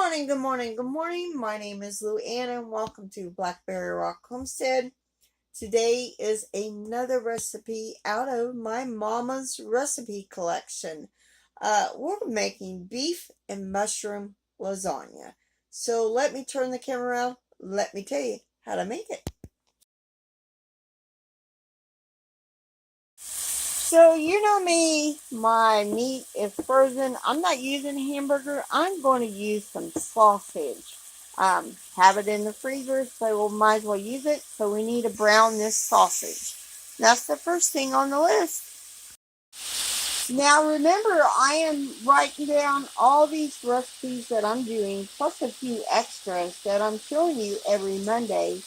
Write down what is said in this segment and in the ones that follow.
morning, good morning, good morning. My name is Lou Ann and welcome to Blackberryrock Homestead. Today is another recipe out of my mama's recipe collection. We're making beef and mushroom lasagna. So let me turn the camera around. Let me tell you how to make it. So you know me, my meat is frozen. I'm not using hamburger. I'm going to use some sausage. Have it in the freezer, so we might as well use it. So we need to brown this sausage. That's the first thing on the list. Now remember, I am writing down all these recipes that I'm doing, plus a few extras that I'm showing you every Monday.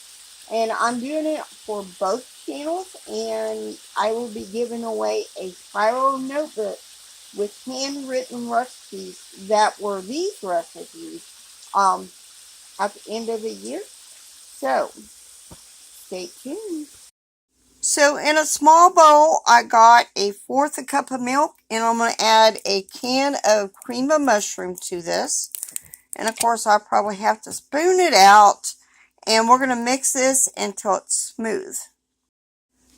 And I'm doing it for both channels, and I will be giving away a spiral notebook with handwritten recipes that were these recipes at the end of the year. So, stay tuned. So in a small bowl, I got a fourth a cup of milk, and I'm going to add a can of cream of mushroom to this. And of course, I probably have to spoon it out. And we're going to mix this until it's smooth.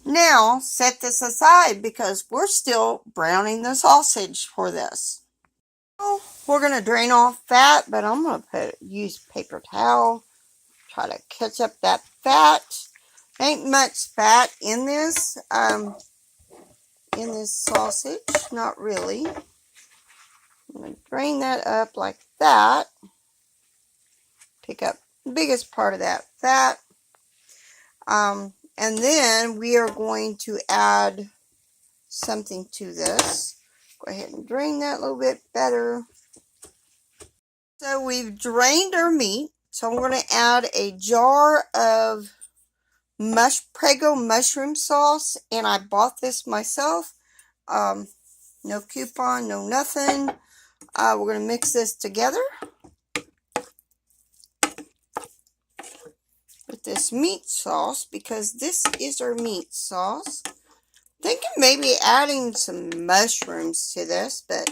Now, set this aside because we're still browning the sausage for this. We're going to drain off fat, but I'm going to use paper towel. Try to catch up that fat. Ain't much fat in this sausage. Not really. I'm going to drain that up like that. Pick up the biggest part of that fat. And then we are going to add something to this. Go ahead and drain that a little bit better. So we've drained our meat. So I'm going to add a jar of Prego mushroom sauce. And I bought this myself. No coupon, no nothing. We're going to mix this together with this meat sauce, because this is our meat sauce. Thinking maybe adding some mushrooms to this, but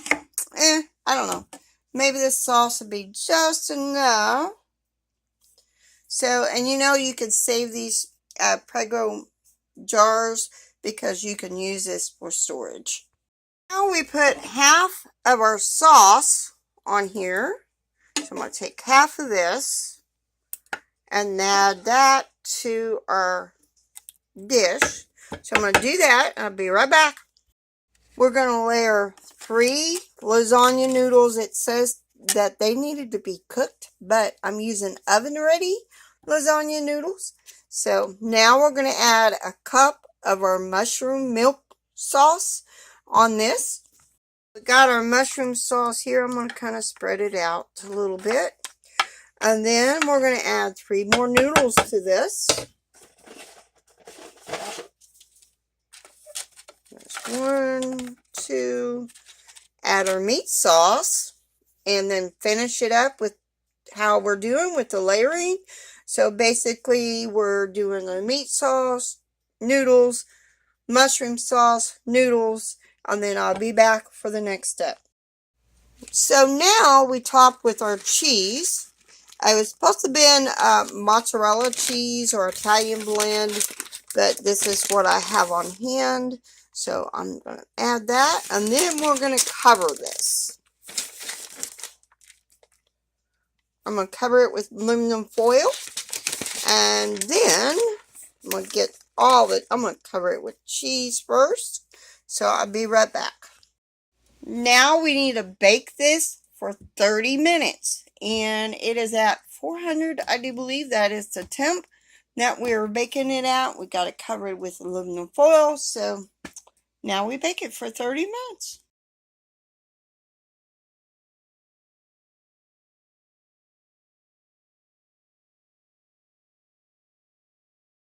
I don't know. Maybe this sauce would be just enough. So, and you know, you could save these Prego jars because you can use this for storage. Now we put half of our sauce on here. So I'm going to take half of this and add that to our dish. So I'm going to do that, and I'll be right back. We're going to layer 3 lasagna noodles. It says that they needed to be cooked, but I'm using oven-ready lasagna noodles. So now we're going to add a cup of our mushroom milk sauce on this. We got our mushroom sauce here. I'm going to kind of spread it out a little bit. And then we're going to add 3 more noodles to this. There's 1, 2. Add our meat sauce. And then finish it up with how we're doing with the layering. So basically we're doing the meat sauce, noodles, mushroom sauce, noodles. And then I'll be back for the next step. So now we top with our cheese. I was supposed to be mozzarella cheese or Italian blend, but this is what I have on hand. So I'm going to add that, and then we're going to cover this. I'm going to cover it with aluminum foil, and then I'm going to get all of it. I'm going to cover it with cheese first, so I'll be right back. Now we need to bake this for 30 minutes. And it is at 400, I do believe that is the temp that we're baking it at. We got it covered with aluminum foil. So now we bake it for 30 minutes.